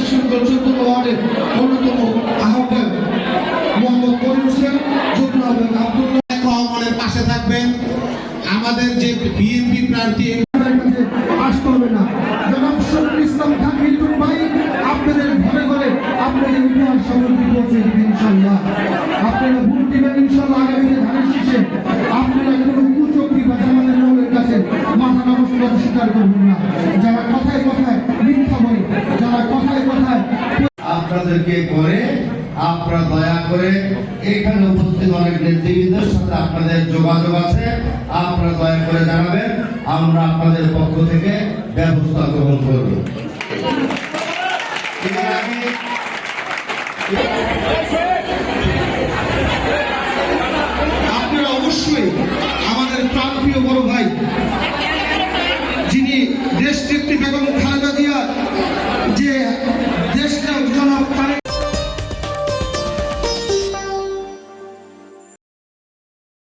শিশুগঞ্জ 14 ওয়ার্ডের অন্যতম আহ্বায়ক মোহাম্মদ করিম হোসেন, যুগ্ম আহ্বায়ক আব্দুল্লাহ রহমানের পাশে থাকবেন। আমাদের যে বিএনপি প্রার্থী আসতে হবে না। জনাব শফিকুল ইসলাম খান মিল্টন ভাই আপনাদের ঘরে ঘরে আপনাদের উপহার সামগ্রী পৌঁছে দিবেন ইনশাআল্লাহ। আপনারা ভোট দিবেন ইনশাআল্লাহ। আগামীতে ধানের শীষে আপনারা কোনো কুচক্রী বা জামাতের লোকের কাছে মাথা নমস্কার স্বীকার করবেন না। যারা কথায় কথায় মিথ্যা বলে, যারা কথায় কথায় আপনাদেরকে করে আপনারা দয়া করে এখানে উপস্থিত অনেক নেতৃবৃন্দের সাথে আপনাদের যোগাযোগ আছে, আপনারা দয়া করে জানাবেন, আমরা আপনাদের পক্ষ থেকে ব্যবস্থা গ্রহণ করব। আপনারা অবশ্যই আমাদের প্রাণপ্রিয় বড় ভাই, যিনি দেশ নেত্রী বেগম খালেদা জিয়া যে